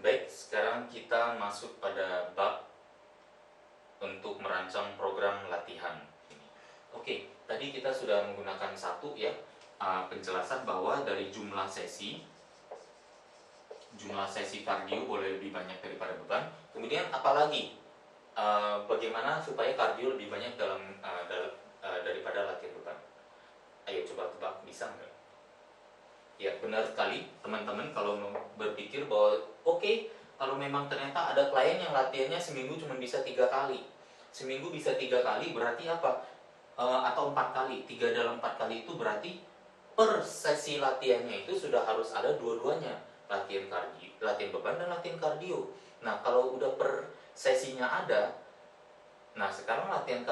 Baik, sekarang kita masuk pada bab untuk merancang program latihan. Oke, tadi kita sudah menggunakan satu ya penjelasan bahwa dari jumlah sesi kardio boleh lebih banyak daripada beban. Kemudian apalagi bagaimana supaya kardio lebih banyak daripada latihan beban. Ayo coba tebak, bisa nggak? Ya benar sekali teman-teman, kalau berpikir bahwa oke, kalau memang ternyata ada klien yang latihannya seminggu cuma bisa 3 kali, seminggu bisa 3 kali berarti apa? Atau 4 kali, 3 dalam 4 kali itu berarti per sesi latihannya itu sudah harus ada dua-duanya, latihan kardio, latihan beban dan latihan kardio. Nah kalau udah per sesinya ada, nah sekarang latihan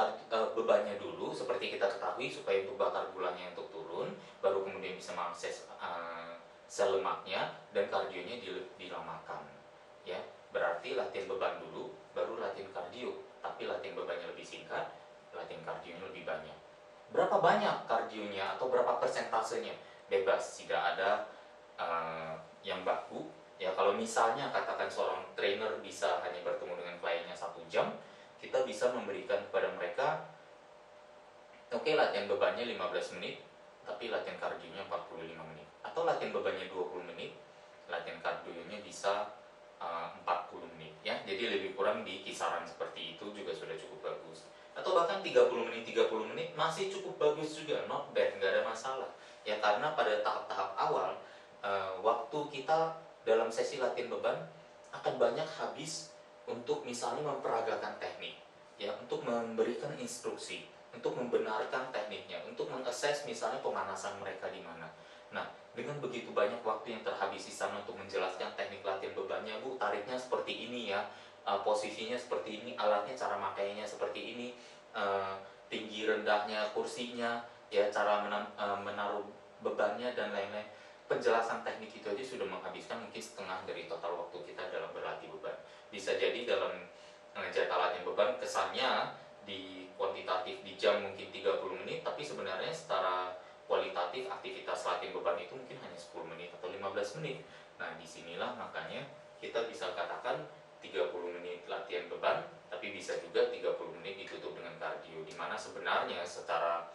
bebannya dulu seperti kita ketahui supaya untuk bakar gulanya untuk turun, baru kemudian bisa mengakses sel lemaknya, dan kardionya dilamakan. Ya, berarti latihan beban dulu, baru latihan kardio. Tapi latihan bebannya lebih singkat, latihan kardionya lebih banyak. Berapa banyak kardionya atau berapa persentasenya? Bebas, tidak ada yang baku. Ya kalau misalnya katakan seorang trainer bisa hanya bertemu dengan kliennya 1 jam, kita bisa memberikan kepada mereka, oke, latihan bebannya 15 menit, tapi latihan kardionya 45 menit. Atau latihan bebannya 20 menit, latihan kardionya bisa 40 menit. Ya, jadi lebih kurang di kisaran seperti itu juga sudah cukup bagus. Atau bahkan 30 menit, 30 menit masih cukup bagus juga, not bad, nggak ada masalah. Ya karena pada tahap-tahap awal, waktu kita dalam sesi latihan beban akan banyak habis untuk misalnya memperagakan teknik, ya, untuk memberikan instruksi, untuk membenarkan tekniknya, untuk mengakses misalnya pemanasan mereka di mana. Nah, dengan begitu banyak waktu yang terhabis di sana untuk menjelaskan teknik latihan bebannya, Bu, tariknya seperti ini ya, posisinya seperti ini, alatnya cara makainya seperti ini, tinggi rendahnya kursinya, ya, cara menaruh bebannya dan lain-lain. Penjelasan teknik itu aja sudah menghabiskan mungkin setengah dari total waktu kita dalam berlatih beban. Bisa jadi dalam mengerjakan latihan beban kesannya di kuantitatif di jam mungkin 30 menit, tapi sebenarnya secara kualitatif aktivitas latihan beban itu mungkin hanya 10 menit atau 15 menit. Nah, disinilah makanya kita bisa katakan 30 menit latihan beban, tapi bisa juga 30 menit ditutup dengan kardio, di mana sebenarnya secara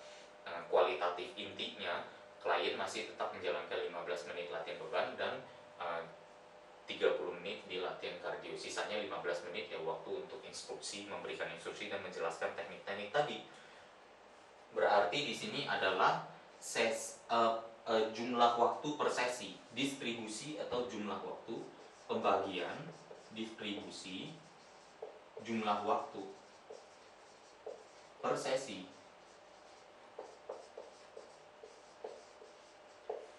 kualitatif intinya klien masih tetap menjalankan 15 menit latihan beban dan 30 menit di latihan kardio. Sisanya 15 menit ya waktu untuk instruksi, memberikan instruksi dan menjelaskan teknik-teknik tadi. Berarti di sini adalah jumlah waktu per sesi, distribusi atau jumlah waktu, pembagian, distribusi, jumlah waktu per sesi.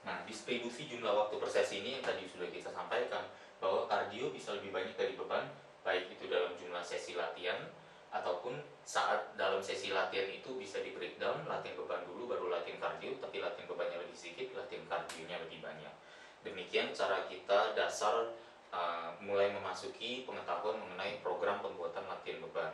Nah, distribusi jumlah waktu per sesi ini yang tadi sudah kita sampaikan, bahwa kardio bisa lebih banyak dari beban, baik itu dalam jumlah sesi latihan ataupun saat dalam sesi latihan itu bisa di breakdown, latihan beban dulu baru latihan kardio, tapi latihan bebannya lebih sedikit, latihan kardionya lebih banyak. Demikian cara kita dasar mulai memasuki pengetahuan mengenai program pembuatan latihan beban.